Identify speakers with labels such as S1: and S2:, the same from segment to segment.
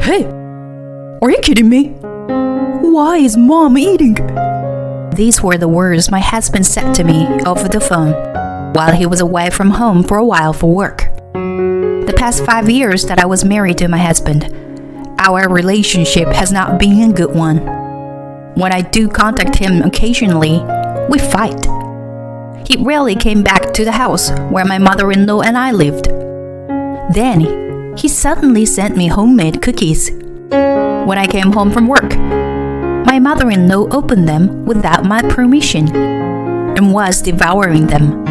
S1: Hey, are you kidding me? Why is Mom eating? These were the words my husband said to me over the phone while he was away from home for a while for work. The past 5 years that I was married to my husband, our relationship has not been a good one. When I do contact him occasionally, we fight. He rarely came back to the house where my mother-in-law and I lived. Then, he suddenly sent me homemade cookies. When I came home from work, my mother-in-law opened them without my permission and was devouring them.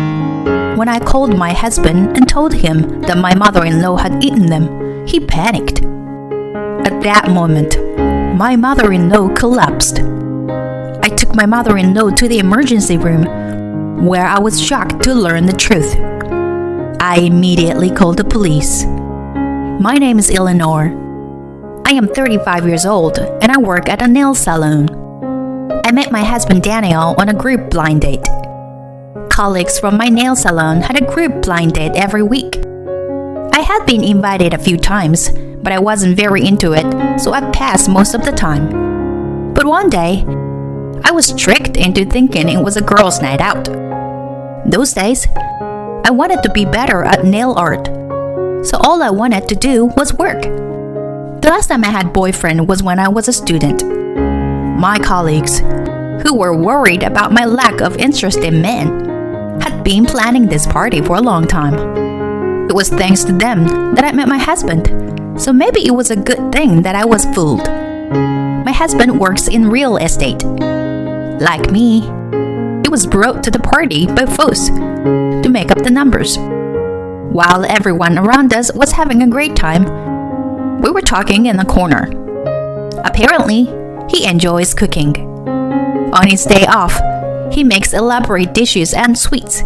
S1: When I called my husband and told him that my mother-in-law had eaten them, he panicked. At that moment, my mother-in-law collapsed. I took my mother-in-law to the emergency room, where I was shocked to learn the truth. I immediately called the police. My name is Eleanor. I am 35 years old and I work at a nail salon. I met my husband Daniel on a group blind date. Colleagues from my nail salon had a group blind date every week. I had been invited a few times, but I wasn't very into it, so I passed most of the time. But one day, I was tricked into thinking it was a girls' night out. Those days, I wanted to be better at nail art, so all I wanted to do was work. The last time I had boyfriend was when I was a student. My colleagues, who were worried about my lack of interest in men, had been planning this party for a long time. It was thanks to them that I met my husband, so maybe it was a good thing that I was fooled. My husband works in real estate. Like me, he was brought to the party by foes to make up the numbers. While everyone around us was having a great time, we were talking in the corner. Apparently, he enjoys cooking. On his day off, he makes elaborate dishes and sweets.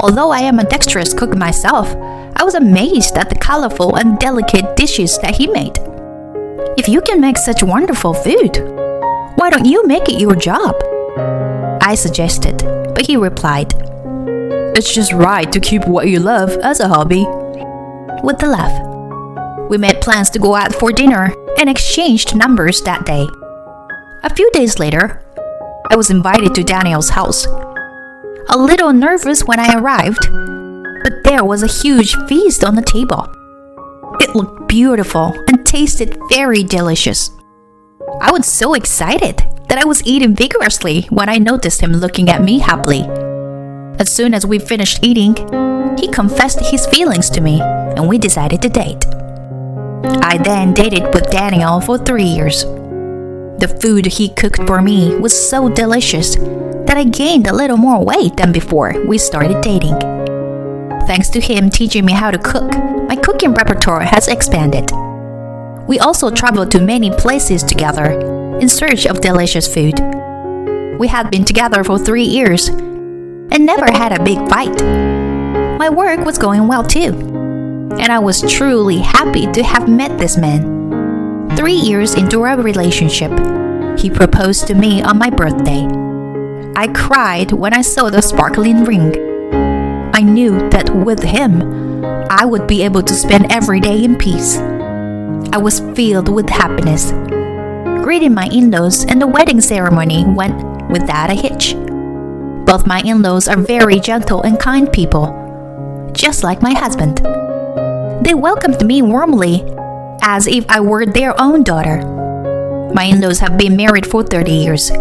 S1: Although I am a dexterous cook myself, I was amazed at the colorful and delicate dishes that he made. If you can make such wonderful food, why don't you make it your job? I suggested, but he replied, "It's just right to keep what you love as a hobby." With a laugh, we made plans to go out for dinner and exchanged numbers that day. A few days later, I was invited to Daniel's house. A little nervous when I arrived, but there was a huge feast on the table. It looked beautiful and tasted very delicious. I was so excited that I was eating vigorously when I noticed him looking at me happily. As soon as we finished eating, he confessed his feelings to me and we decided to date. I then dated with Daniel for 3 years. The food he cooked for me was so delicious that I gained a little more weight than before we started dating. Thanks to him teaching me how to cook, my cooking repertoire has expanded. We also traveled to many places together in search of delicious food. We had been together for 3 years and never had a big fight. My work was going well too, and I was truly happy to have met this man. 3 years into our relationship, he proposed to me on my birthday. I cried when I saw the sparkling ring. I knew that with him, I would be able to spend every day in peace. I was filled with happiness. Greeting my in-laws and the wedding ceremony went without a hitch. Both my in-laws are very gentle and kind people, just like my husband. They welcomed me warmly, as if I were their own daughter. My in-laws have been married for 30 years,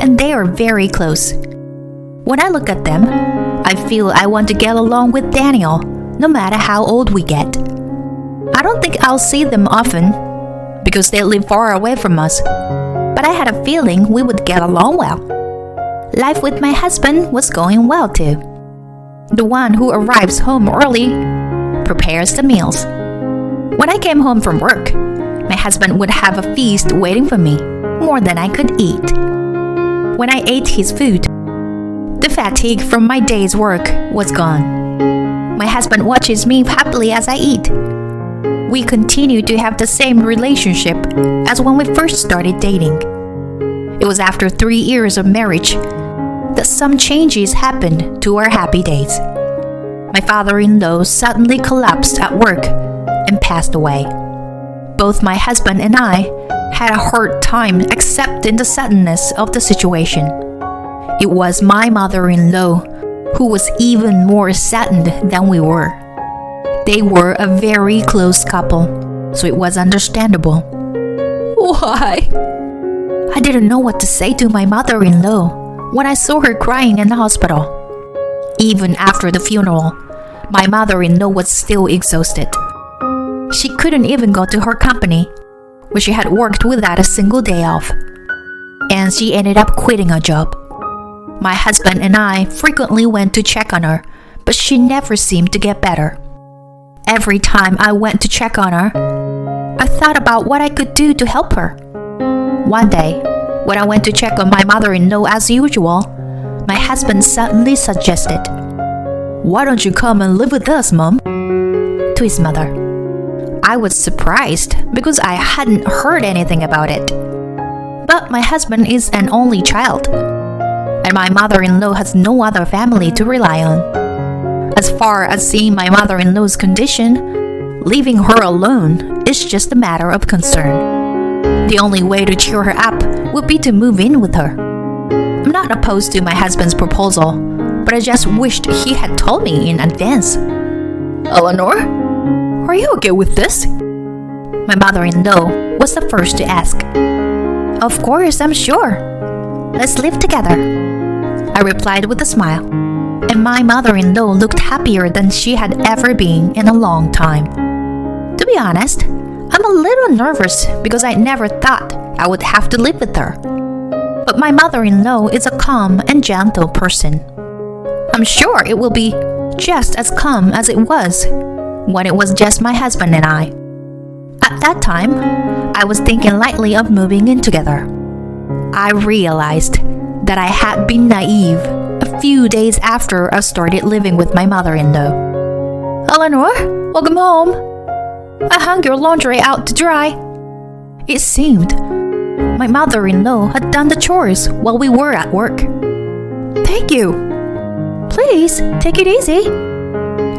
S1: and they are very close. When I look at them, I feel I want to get along with Daniel, no matter how old we get. I don't think I'll see them often, because they live far away from us, but I had a feeling we would get along well. Life with my husband was going well too. The one who arrives home early prepares the meals. When I came home from work, my husband would have a feast waiting for me, more than I could eat. When I ate his food, the fatigue from my day's work was gone. My husband watches me happily as I eat. We continue to have the same relationship as when we first started dating. It was after 3 years of marriage that some changes happened to our happy days. My father-in-law suddenly collapsed at work and passed away. Both my husband and I had a hard time accepting the suddenness of the situation. It was my mother-in-law who was even more saddened than we were. They were a very close couple, so it was understandable. Why? I didn't know what to say to my mother-in-law when I saw her crying in the hospital. Even after the funeral, my mother-in-law was still exhausted. She couldn't even go to her company, where she had worked without a single day off. And she ended up quitting her job. My husband and I frequently went to check on her, but she never seemed to get better. Every time I went to check on her, I thought about what I could do to help her. One day, when I went to check on my mother-in-law as usual, my husband suddenly suggested, "Why don't you come and live with us, Mom?" to his mother. I was surprised because I hadn't heard anything about it. But my husband is an only child, and my mother-in-law has no other family to rely on. As far as seeing my mother-in-law's condition, leaving her alone is just a matter of concern. The only way to cheer her up would be to move in with her. I'm not opposed to my husband's proposal, but I just wished he had told me in advance. Eleanor, are you okay with this? My mother-in-law was the first to ask. Of course, I'm sure. Let's live together, I replied with a smile, and my mother-in-law looked happier than she had ever been in a long time. To be honest, I'm a little nervous because I never thought I would have to live with her. But my mother-in-law is a calm and gentle person. I'm sure it will be just as calm as it was when it was just my husband and I. At that time, I was thinking lightly of moving in together. I realized that I had been naive a few days after I started living with my mother-in-law. Eleanor, welcome home. I hung your laundry out to dry. It seemed my mother-in-law had done the chores while we were at work. Thank you. Please, take it easy.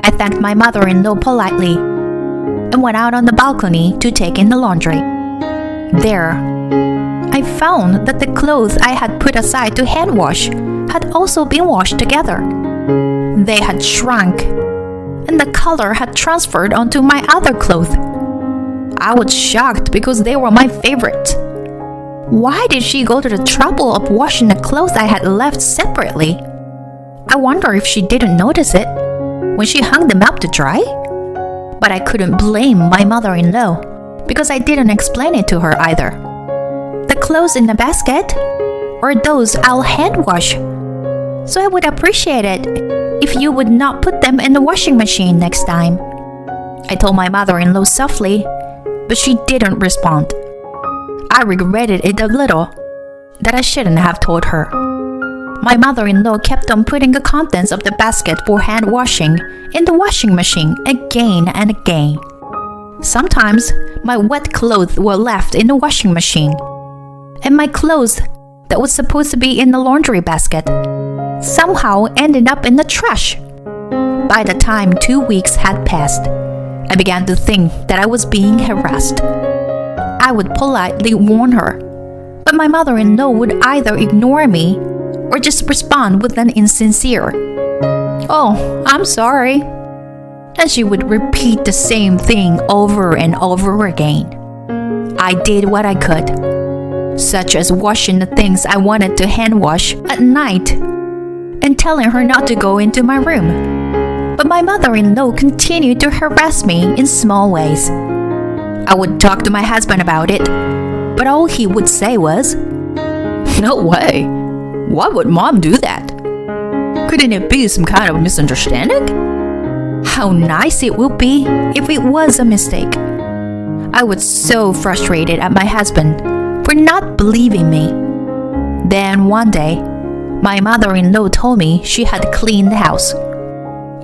S1: I thanked my mother-in-law politely and went out on the balcony to take in the laundry. There, I found that the clothes I had put aside to hand wash had also been washed together. They had shrunk, and the color had transferred onto my other clothes. I was shocked because they were my favorites. Why did she go to the trouble of washing the clothes I had left separately? I wonder if she didn't notice it when she hung them up to dry? But I couldn't blame my mother-in-law because I didn't explain it to her either. The clothes in the basket are those I'll hand wash, so I would appreciate it if you would not put them in the washing machine next time. I told my mother-in-law softly, but she didn't respond. I regretted it a little that I shouldn't have told her. My mother-in-law kept on putting the contents of the basket for hand washing in the washing machine again and again. Sometimes my wet clothes were left in the washing machine, and my clothes that was supposed to be in the laundry basket somehow ended up in the trash. By the time 2 weeks had passed, I began to think that I was being harassed. I would politely warn her, but my mother-in-law would either ignore me or just respond with an insincere, "Oh, I'm sorry." And she would repeat the same thing over and over again. I did what I could, such as washing the things I wanted to hand wash at night and telling her not to go into my room. But my mother-in-law continued to harass me in small ways. I would talk to my husband about it, but all he would say was, "No way. Why would Mom do that? Couldn't it be some kind of misunderstanding? How nice it would be if it was a mistake." I was so frustrated at my husband for not believing me. Then one day, my mother-in-law told me she had cleaned the house.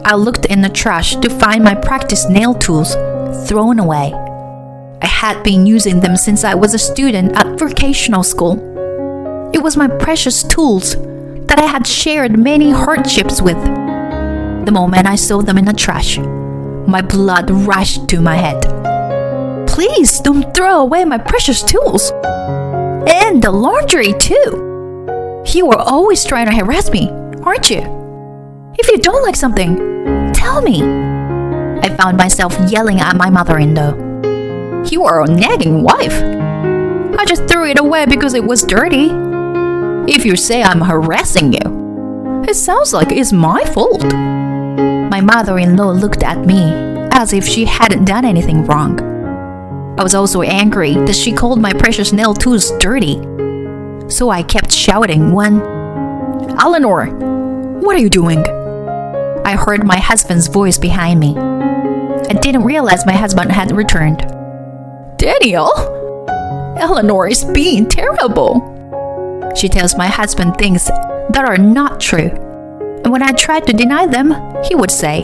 S1: I looked in the trash to find my practice nail tools thrown away. I had been using them since I was a student at vocational school. It was my precious tools that I had shared many hardships with. The moment I saw them in the trash, my blood rushed to my head. please don't throw away my precious tools. And the laundry too. You are always trying to harass me, aren't you? If you don't like something, tell me. I found myself yelling at my mother-in-law. You are a nagging wife. I just threw it away because it was dirty. If you say I'm harassing you, it sounds like it's my fault. My mother-in-law looked at me as if she hadn't done anything wrong. I was also angry that she called my precious nail tools dirty. So I kept shouting when, Eleanor, what are you doing? I heard my husband's voice behind me. I didn't realize my husband had returned. Daniel, Eleanor is being terrible. She tells my husband things that are not true. And when I tried to deny them, he would say,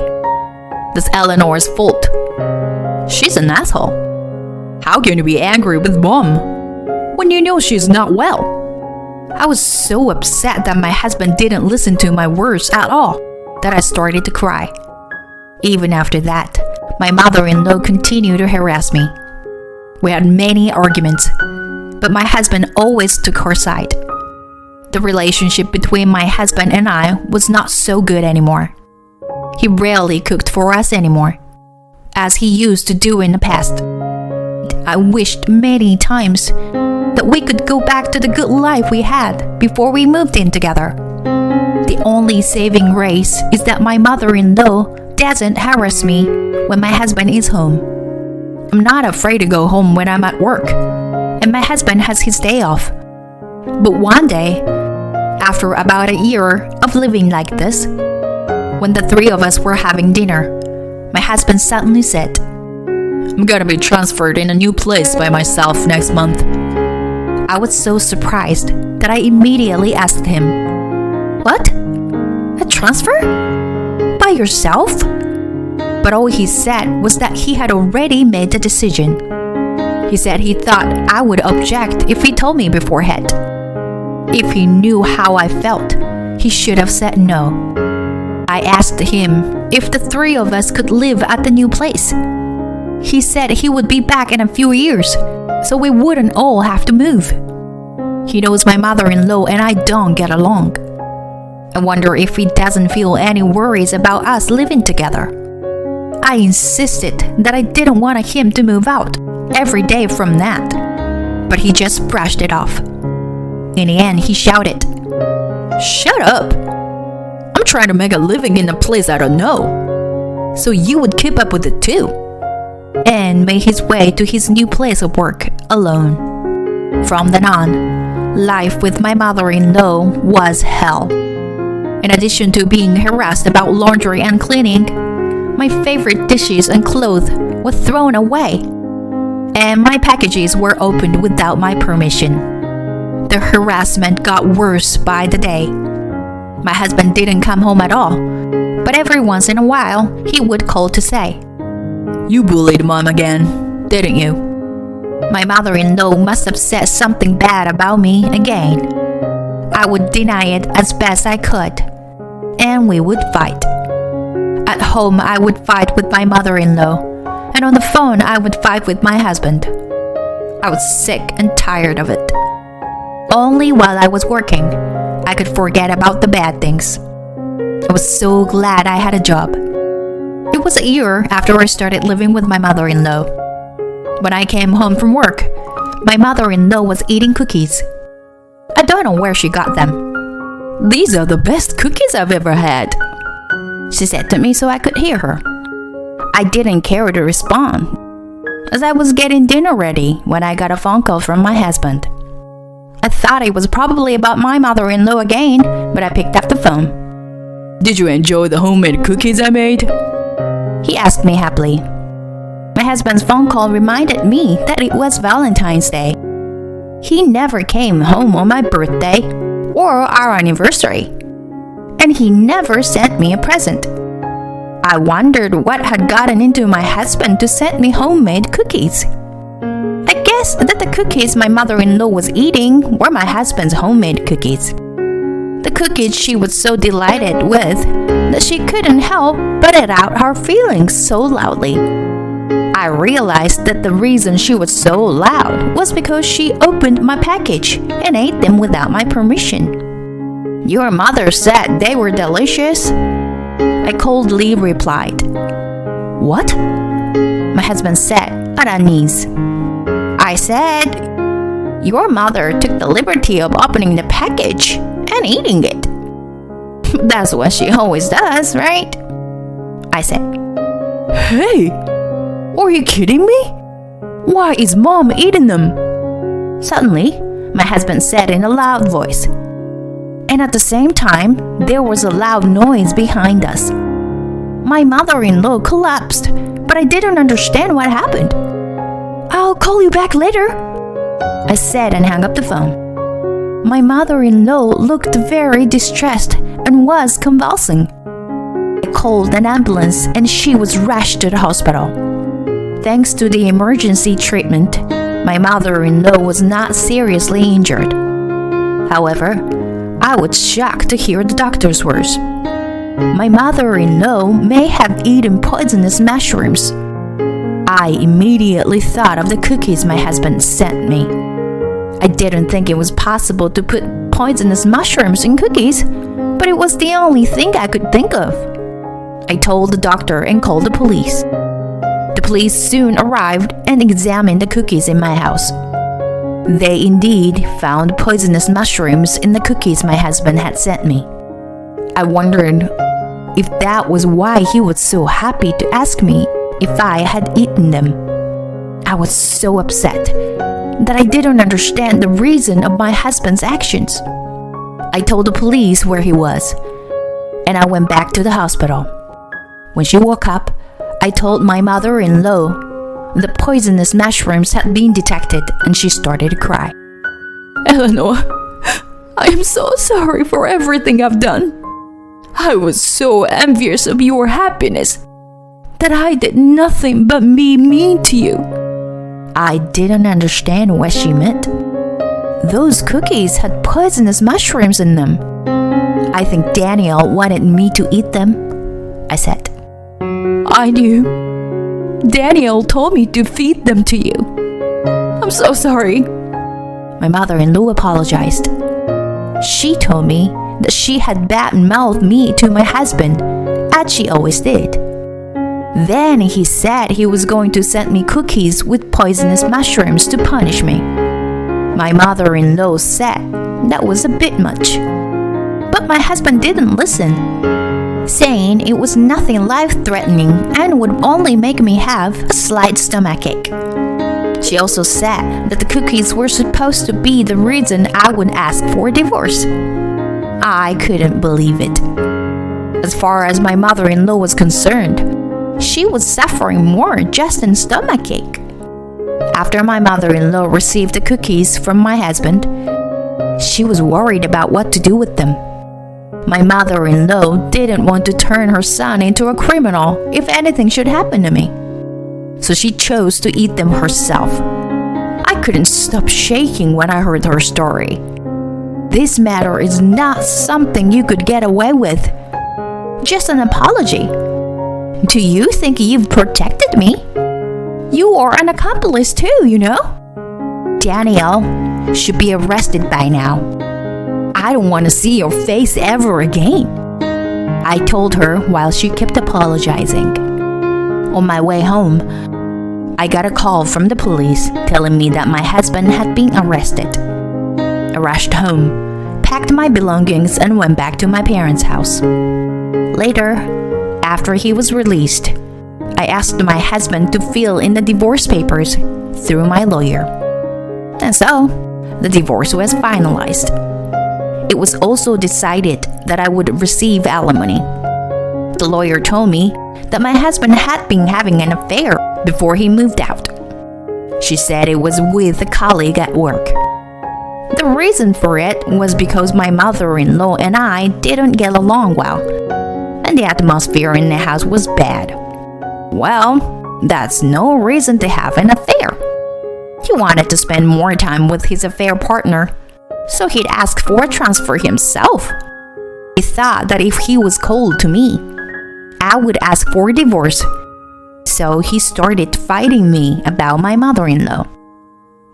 S1: that's Eleanor's fault. She's an asshole. How can you be angry with Mom when you know she's not well? I was so upset that my husband didn't listen to my words at all that I started to cry. Even after that, my mother-in-law continued to harass me. We had many arguments, but my husband always took her side. The relationship between my husband and I was not so good anymore. He rarely cooked for us anymore, as he used to do in the past. I wished many times that we could go back to the good life we had before we moved in together. The only saving grace is that my mother-in-law doesn't harass me when my husband is home. I'm not afraid to go home when I'm at work, and my husband has his day off. But one day, after about a year of living like this, when the three of us were having dinner, my husband suddenly said, I'm gonna be transferred in a new place by myself next month. I was so surprised that I immediately asked him, What? A transfer? By yourself? But all he said was that he had already made the decision. He said he thought I would object if he told me beforehand. If he knew how I felt, he should have said no. I asked him if the three of us could live at the new place. He said he would be back in a few years, so we wouldn't all have to move. He knows my mother-in-law and I don't get along. I wonder if he doesn't feel any worries about us living together. I insisted that I didn't want him to move out every day from that, but he just brushed it off. In the end, he shouted, Shut up! I'm trying to make a living in a place I don't know, so you would keep up with it too. And made his way to his new place of work alone. From then on, life with my mother-in-law was hell. In addition to being harassed about laundry and cleaning, my favorite dishes and clothes were thrown away, and my packages were opened without my permission. The harassment got worse by the day. My husband didn't come home at all, but every once in a while he would call to say, You bullied Mom again, didn't you? My mother-in-law must have said something bad about me again. I would deny it as best I could, and we would fight. At home, I would fight with my mother-in-law, and on the phone, I would fight with my husband. I was sick and tired of it. Only while I was working, I could forget about the bad things. I was so glad I had a job. It was a year after I started living with my mother-in-law. When I came home from work, my mother-in-law was eating cookies. I don't know where she got them. These are the best cookies I've ever had, she said to me so I could hear her. I didn't care to respond, as I was getting dinner ready when I got a phone call from my husband. I thought it was probably about my mother-in-law again, but I picked up the phone. Did you enjoy the homemade cookies I made? He asked me happily. My husband's phone call reminded me that it was Valentine's Day. He never came home on my birthday or our anniversary, and he never sent me a present. I wondered what had gotten into my husband to send me homemade cookies. I guess that the cookies my mother-in-law was eating were my husband's homemade cookies. The cookies she was so delighted with that she couldn't help but let out her feelings so loudly. I realized that the reason she was so loud was because she opened my package and ate them without my permission. Your mother said they were delicious, I coldly replied. What? My husband said, at unease. I said, your mother took the liberty of opening the package and eating it. That's what she always does, right? I said. Hey, are you kidding me? Why is Mom eating them? Suddenly, my husband said in a loud voice. And at the same time, there was a loud noise behind us. My mother-in-law collapsed, but I didn't understand what happened. I'll call you back later, I said and hung up the phone. My mother-in-law looked very distressed and was convulsing. I called an ambulance and she was rushed to the hospital. Thanks to the emergency treatment, my mother-in-law was not seriously injured. However, I was shocked to hear the doctor's words. My mother-in-law may have eaten poisonous mushrooms. I immediately thought of the cookies my husband sent me. I didn't think it was possible to put poisonous mushrooms in cookies, but it was the only thing I could think of. I told the doctor and called the police. The police soon arrived and examined the cookies in my house. They indeed found poisonous mushrooms in the cookies my husband had sent me. I wondered if that was why he was so happy to ask me if I had eaten them. I was so upset that I didn't understand the reason of my husband's actions. I told the police where he was, and I went back to the hospital. When she woke up, I told my mother-in-law the poisonous mushrooms had been detected, and she started to cry. Eleanor, I am so sorry for everything I've done. I was so envious of your happiness that I did nothing but be mean to you. I didn't understand what she meant. Those cookies had poisonous mushrooms in them. I think Daniel wanted me to eat them, I said. I knew. Daniel told me to feed them to you. I'm so sorry. My mother-in-law apologized. She told me that she had bad-mouthed me to my husband, as she always did. Then he said he was going to send me cookies with poisonous mushrooms to punish me. My mother-in-law said that was a bit much. But my husband didn't listen, saying it was nothing life-threatening and would only make me have a slight stomachache. She also said that the cookies were supposed to be the reason I would ask for a divorce. I couldn't believe it. As far as my mother-in-law was concerned, she was suffering more just in stomachache. After my mother-in-law received the cookies from my husband, she was worried about what to do with them. My mother-in-law didn't want to turn her son into a criminal if anything should happen to me. So she chose to eat them herself. I couldn't stop shaking when I heard her story. This matter is not something you could get away with. Just an apology. Do you think you've protected me? You are an accomplice too, you know? Daniel should be arrested by now. I don't want to see your face ever again, I told her while she kept apologizing. On my way home, I got a call from the police telling me that my husband had been arrested. I rushed home, packed my belongings, and went back to my parents' house. Later, after he was released, I asked my husband to fill in the divorce papers through my lawyer. And so, the divorce was finalized. It was also decided that I would receive alimony. The lawyer told me that my husband had been having an affair before he moved out. She said it was with a colleague at work. The reason for it was because my mother-in-law and I didn't get along well, and the atmosphere in the house was bad. Well, that's no reason to have an affair. He wanted to spend more time with his affair partner, so he'd ask for a transfer himself. He thought that if he was cold to me, I would ask for a divorce, so he started fighting me about my mother-in-law.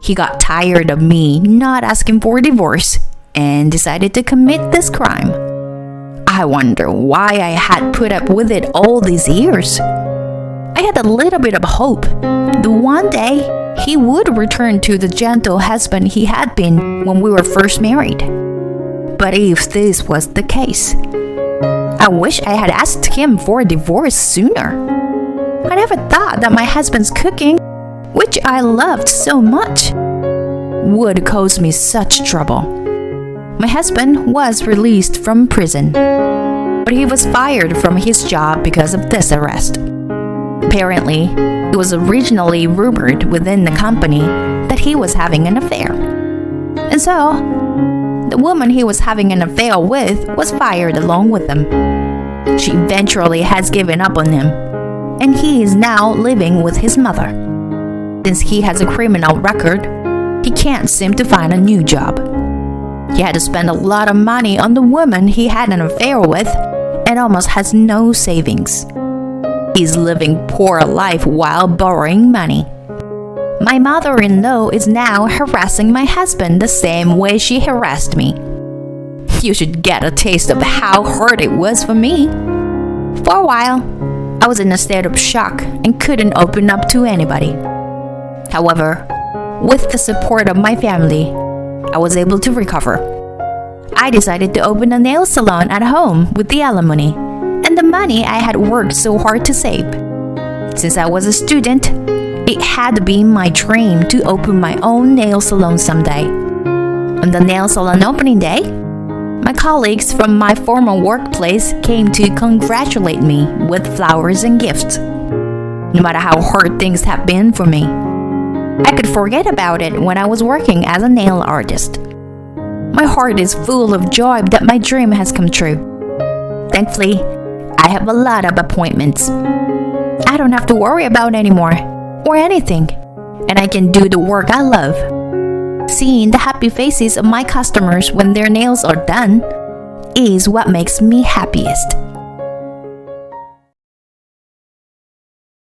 S1: He got tired of me not asking for a divorce and decided to commit this crime. I wonder why I had put up with it all these years. I had a little bit of hope that one day he would return to the gentle husband he had been when we were first married. But if this was the case, I wish I had asked him for a divorce sooner. I never thought that my husband's cooking, which I loved so much, would cause me such trouble. My husband was released from prison, but he was fired from his job because of this arrest. Apparently, it was originally rumored within the company that he was having an affair. And so, the woman he was having an affair with was fired along with him. She eventually has given up on him, and he is now living with his mother. Since he has a criminal record, he can't seem to find a new job. He had to spend a lot of money on the woman he had an affair with and almost has no savings. He's living poor life while borrowing money. My mother-in-law is now harassing my husband the same way she harassed me. You should get a taste of how hard it was for me. For a while, I was in a state of shock and couldn't open up to anybody. However, with the support of my family, I was able to recover. I decided to open a nail salon at home with the alimony and the money I had worked so hard to save. Since I was a student, it had been my dream to open my own nail salon someday. On the nail salon opening day, my colleagues from my former workplace came to congratulate me with flowers and gifts. No matter how hard things have been for me, I could forget about it when I was working as a nail artist. My heart is full of joy that my dream has come true. Thankfully, I have a lot of appointments. I don't have to worry about anymore or anything, and I can do the work I love. Seeing the happy faces of my customers when their nails are done is what makes me happiest.